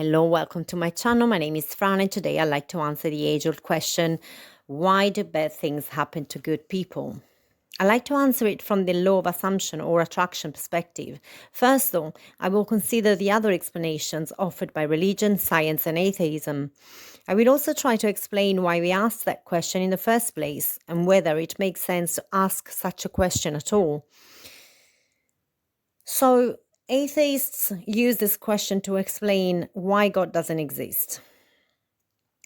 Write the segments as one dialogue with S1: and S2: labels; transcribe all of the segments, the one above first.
S1: Hello, welcome to my channel. My name is Fran, and today I'd like to answer the age-old question, why do bad things happen to good people? I like to answer it from the law of assumption or attraction perspective. First, though, I will consider the other explanations offered by religion, science, and atheism. I will also try to explain why we asked that question in the first place and whether it makes sense to ask such a question at all. So, atheists use this question to explain why God doesn't exist.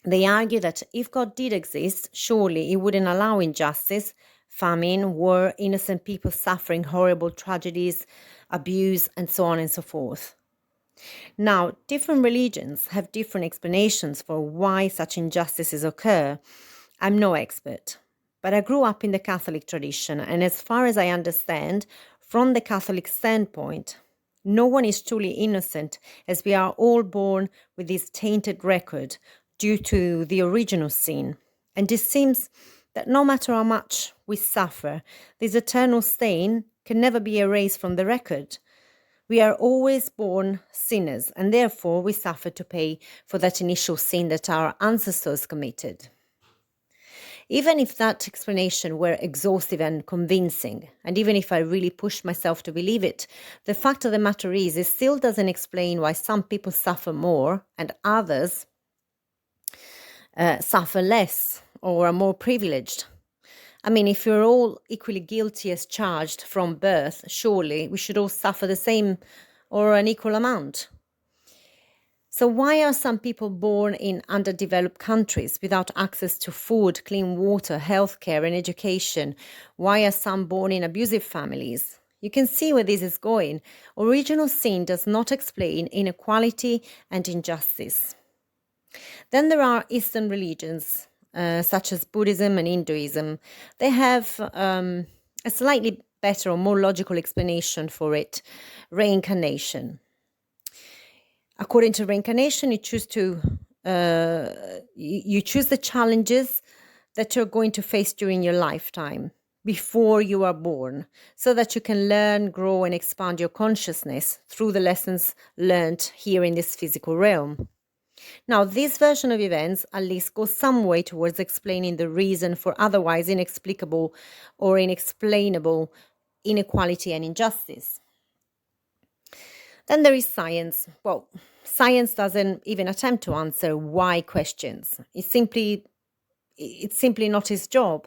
S1: They argue that if God did exist, surely he wouldn't allow injustice, famine, war, innocent people suffering horrible tragedies, abuse, and so on and so forth. Now, different religions have different explanations for why such injustices occur. I'm no expert, but I grew up in the Catholic tradition, and as far as I understand, from the Catholic standpoint, no one is truly innocent, as we are all born with this tainted record due to the original sin. And it seems that no matter how much we suffer, this eternal stain can never be erased from the record. We are always born sinners, and therefore we suffer to pay for that initial sin that our ancestors committed. Even if that explanation were exhaustive and convincing, and even if I really pushed myself to believe it, the fact of the matter is, it still doesn't explain why some people suffer more and others suffer less or are more privileged. I mean, if we're all equally guilty as charged from birth, surely we should all suffer the same or an equal amount. So why are some people born in underdeveloped countries without access to food, clean water, healthcare, and education? Why are some born in abusive families? You can see where this is going. Original sin does not explain inequality and injustice. Then there are Eastern religions, such as Buddhism and Hinduism. They have a slightly better or more logical explanation for it: reincarnation. According to reincarnation, you choose the challenges that you're going to face during your lifetime before you are born, so that you can learn, grow, and expand your consciousness through the lessons learned here in this physical realm. Now, this version of events at least goes some way towards explaining the reason for otherwise inexplicable or inexplainable inequality and injustice. Then there is science. Well, science doesn't even attempt to answer why questions. It's simply not its job.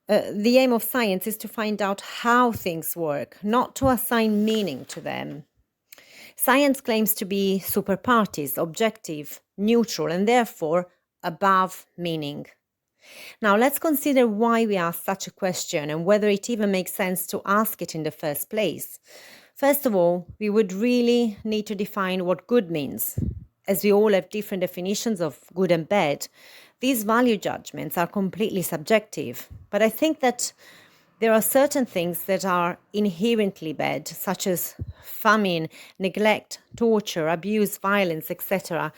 S1: The aim of science is to find out how things work, not to assign meaning to them. Science claims to be super partes, objective, neutral, and therefore above meaning. Now, let's consider why we ask such a question and whether it even makes sense to ask it in the first place. First of all, we would really need to define what good means. As we all have different definitions of good and bad, these value judgments are completely subjective. But I think that there are certain things that are inherently bad, such as famine, neglect, torture, abuse, violence, etc.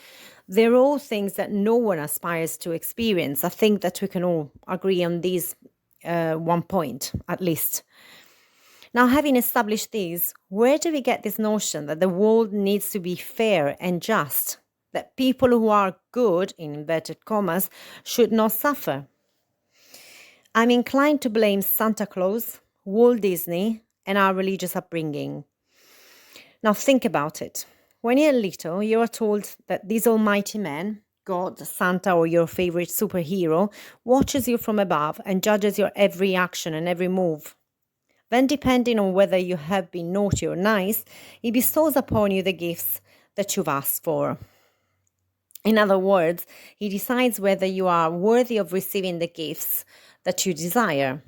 S1: They're all things that no one aspires to experience. I think that we can all agree on these one point, at least. Now, having established these, where do we get this notion that the world needs to be fair and just, that people who are good, in inverted commas, should not suffer? I'm inclined to blame Santa Claus, Walt Disney, and our religious upbringing. Now, think about it. When you're little, you are told that this almighty man, God, Santa, or your favorite superhero, watches you from above and judges your every action and every move. Then, depending on whether you have been naughty or nice, he bestows upon you the gifts that you've asked for. In other words, he decides whether you are worthy of receiving the gifts that you desire.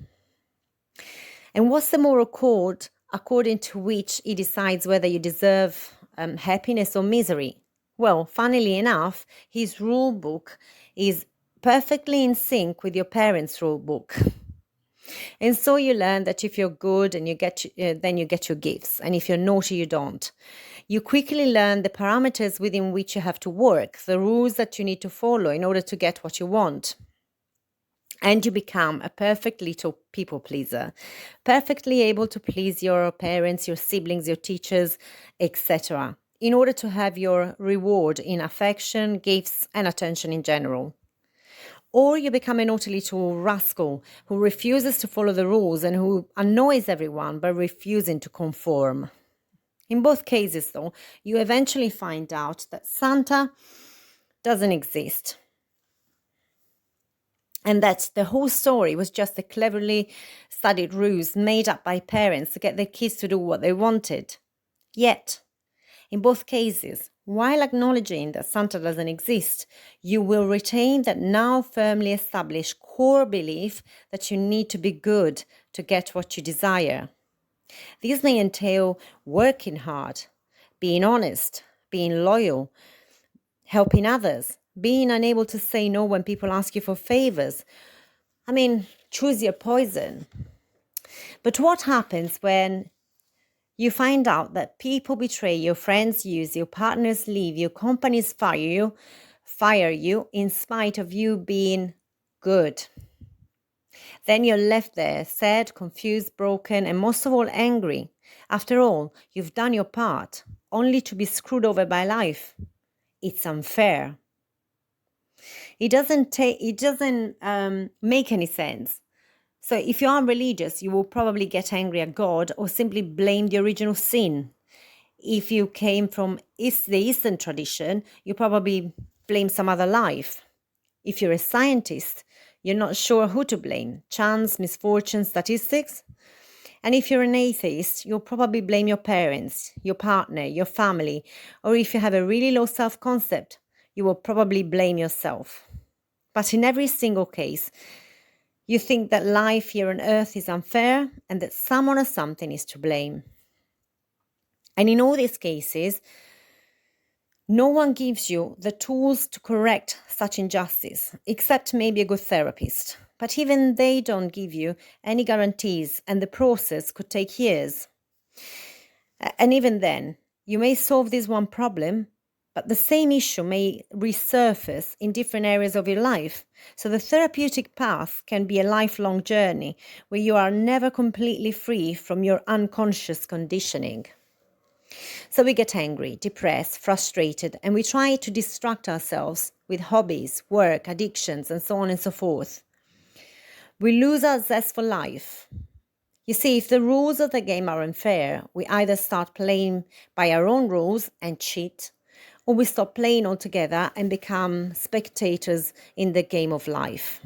S1: And what's the moral code according to which he decides whether you deserve happiness or misery? Well, funnily enough, his rule book is perfectly in sync with your parents' rule book. And so you learn that if you're good and then you get your gifts, and if you're naughty, you don't. You quickly learn the parameters within which you have to work, the rules that you need to follow in order to get what you want. And you become a perfect little people pleaser, perfectly able to please your parents, your siblings, your teachers, etc. in order to have your reward in affection, gifts, and attention in general. Or you become a naughty little rascal who refuses to follow the rules and who annoys everyone by refusing to conform. In both cases, though, you eventually find out that Santa doesn't exist, and that the whole story was just a cleverly studied ruse made up by parents to get their kids to do what they wanted. Yet, in both cases, while acknowledging that Santa doesn't exist, you will retain that now firmly established core belief that you need to be good to get what you desire. These may entail working hard, being honest, being loyal, helping others, being unable to say no when people ask you for favors. Choose your poison. But what happens when you find out that people betray you, friends use you, partners leave you, companies fire you in spite of you being good? Then you're left there, sad, confused, broken, and most of all, angry. After all, you've done your part, only to be screwed over by life. It's unfair. It doesn't make any sense. So if you are religious, you will probably get angry at God or simply blame the original sin. If you came from the Eastern tradition, you probably blame some other life. If you're a scientist, you're not sure who to blame, chance, misfortune, statistics. And if you're an atheist, you'll probably blame your parents, your partner, your family, or if you have a really low self-concept, you will probably blame yourself. But in every single case, you think that life here on earth is unfair and that someone or something is to blame. And in all these cases, no one gives you the tools to correct such injustice, except maybe a good therapist. But even they don't give you any guarantees, and the process could take years. And even then, you may solve this one problem, but the same issue may resurface in different areas of your life. So the therapeutic path can be a lifelong journey where you are never completely free from your unconscious conditioning. So we get angry, depressed, frustrated, and we try to distract ourselves with hobbies, work, addictions, and so on and so forth. We lose our zest for life. You see, if the rules of the game are unfair, we either start playing by our own rules and cheat, or we stop playing altogether and become spectators in the game of life.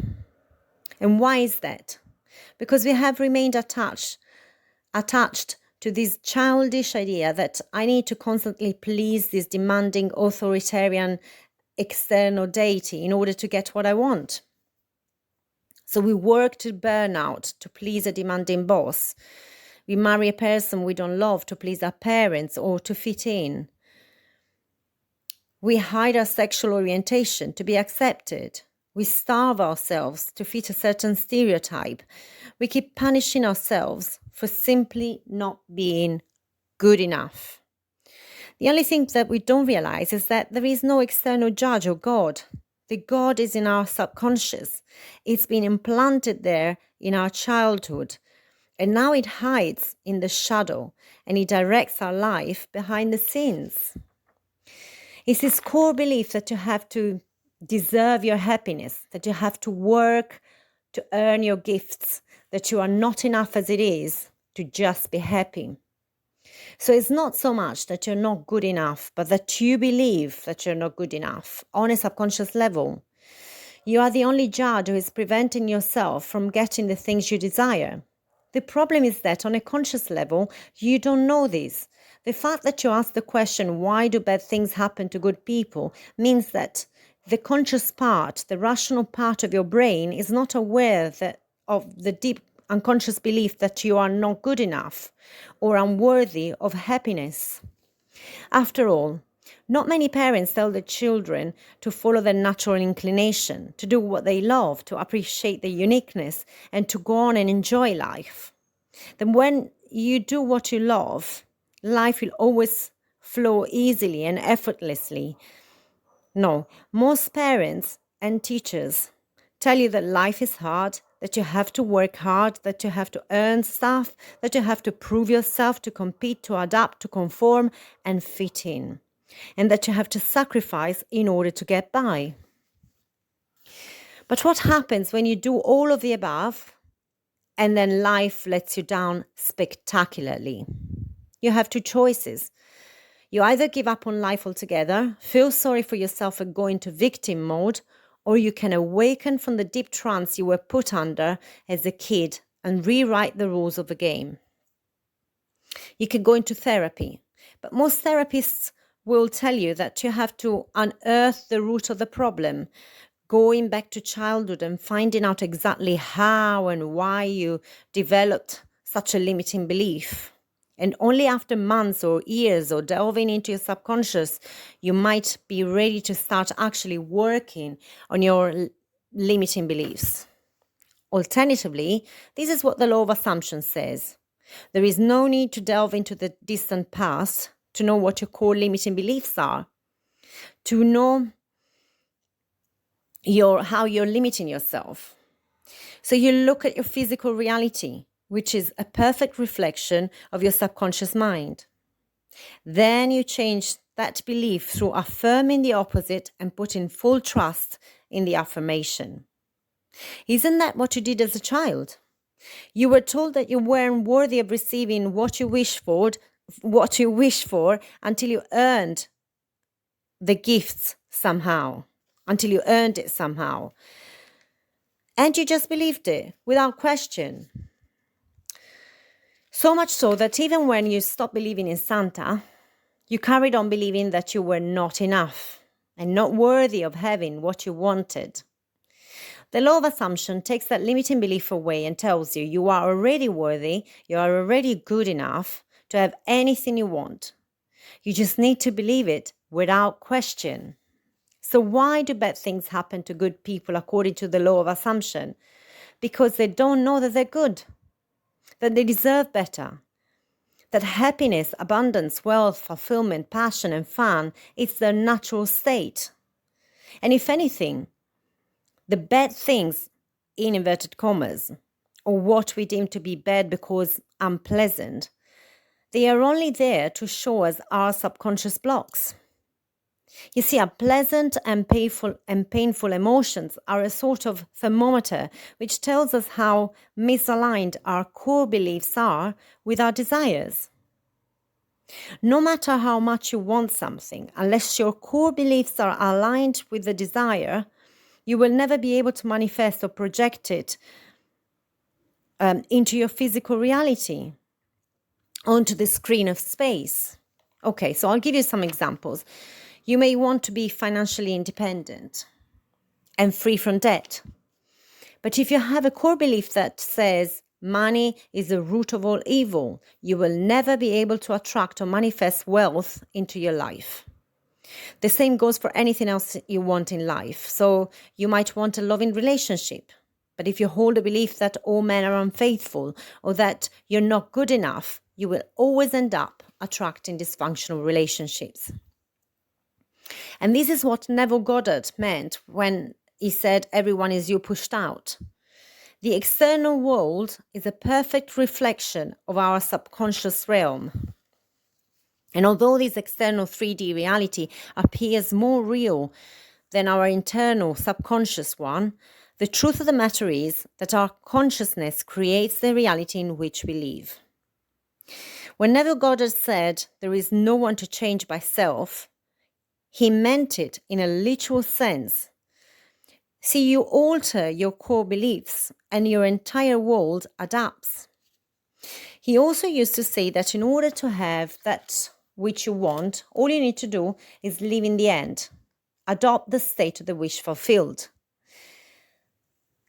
S1: And why is that? Because we have remained attached to this childish idea that I need to constantly please this demanding authoritarian external deity in order to get what I want. So we work to burn out to please a demanding boss. We marry a person we don't love to please our parents or to fit in. We hide our sexual orientation to be accepted. We starve ourselves to fit a certain stereotype. We keep punishing ourselves for simply not being good enough. The only thing that we don't realize is that there is no external judge or God. The God is in our subconscious. It's been implanted there in our childhood. And now it hides in the shadow and it directs our life behind the scenes. It's this core belief that you have to deserve your happiness, that you have to work to earn your gifts, that you are not enough as it is to just be happy. So it's not so much that you're not good enough, but that you believe that you're not good enough on a subconscious level. You are the only judge who is preventing yourself from getting the things you desire. The problem is that on a conscious level, you don't know this. The fact that you ask the question, why do bad things happen to good people, means that the conscious part, the rational part of your brain is not aware of the deep unconscious belief that you are not good enough or unworthy of happiness. After all, not many parents tell their children to follow their natural inclination, to do what they love, to appreciate their uniqueness, and to go on and enjoy life. Then when you do what you love, life will always flow easily and effortlessly. No, most parents and teachers tell you that life is hard, that you have to work hard, that you have to earn stuff, that you have to prove yourself, to compete, to adapt, to conform, and fit in. and that you have to sacrifice in order to get by. But what happens when you do all of the above and then life lets you down spectacularly? You have two choices. You either give up on life altogether, feel sorry for yourself and go into victim mode, or you can awaken from the deep trance you were put under as a kid and rewrite the rules of the game. You can go into therapy, but most therapists will tell you that you have to unearth the root of the problem, going back to childhood and finding out exactly how and why you developed such a limiting belief. And only after months or years or delving into your subconscious, you might be ready to start actually working on your limiting beliefs. Alternatively, this is what the law of assumption says. There is no need to delve into the distant past to know what your core limiting beliefs are, to know how you're limiting yourself. So you look at your physical reality, which is a perfect reflection of your subconscious mind. Then you change that belief through affirming the opposite and putting full trust in the affirmation. Isn't that what you did as a child? You were told that you weren't worthy of receiving what you wish for until you earned the gifts somehow, until you earned it somehow. And you just believed it without question. So much so that even when you stopped believing in Santa, you carried on believing that you were not enough and not worthy of having what you wanted. The law of assumption takes that limiting belief away and tells you you are already worthy, you are already good enough to have anything you want. You just need to believe it without question. So why do bad things happen to good people according to the law of assumption? Because they don't know that they're good, that they deserve better, that happiness, abundance, wealth, fulfillment, passion, and fun is their natural state. And if anything, the bad things, in inverted commas, or what we deem to be bad because unpleasant, they are only there to show us our subconscious blocks. You see, unpleasant and painful emotions are a sort of thermometer which tells us how misaligned our core beliefs are with our desires. No matter how much you want something, unless your core beliefs are aligned with the desire, you will never be able to manifest or project it into your physical reality, onto the screen of space. Okay, so I'll give you some examples. You may want to be financially independent and free from debt. But if you have a core belief that says money is the root of all evil, you will never be able to attract or manifest wealth into your life. The same goes for anything else you want in life. So you might want a loving relationship. But if you hold a belief that all men are unfaithful or that you're not good enough, you will always end up attracting dysfunctional relationships. And this is what Neville Goddard meant when he said everyone is you pushed out. The external world is a perfect reflection of our subconscious realm. And although this external 3D reality appears more real than our internal subconscious one, the truth of the matter is that our consciousness creates the reality in which we live. When Neville Goddard said there is no one to change by self, he meant it in a literal sense. See, you alter your core beliefs and your entire world adapts. He also used to say that in order to have that which you want, all you need to do is live in the end. Adopt the state of the wish fulfilled.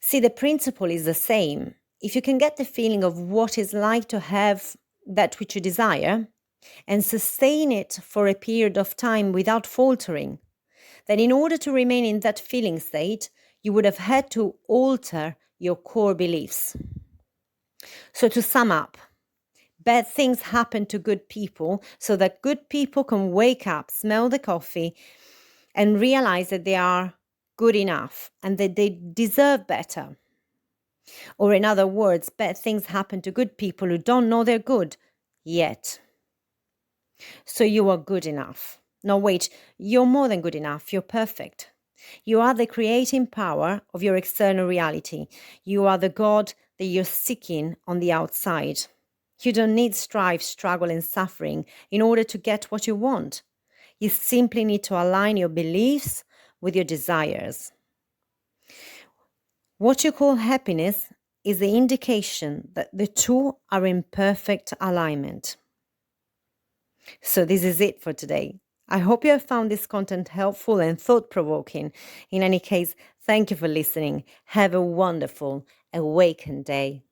S1: See, the principle is the same. If you can get the feeling of what it's like to have that which you desire and sustain it for a period of time without faltering, then in order to remain in that feeling state, you would have had to alter your core beliefs. So to sum up, bad things happen to good people so that good people can wake up, smell the coffee, and realize that they are good enough and that they deserve better. Or in other words, bad things happen to good people who don't know they're good yet. So you are good enough. No, wait, you're more than good enough. You're perfect. You are the creating power of your external reality. You are the God that you're seeking on the outside. You don't need strife, struggle, and suffering in order to get what you want. You simply need to align your beliefs with your desires. What you call happiness is the indication that the two are in perfect alignment. So this is it for today. I hope you have found this content helpful and thought-provoking. In any case, thank you for listening. Have a wonderful, awakened day.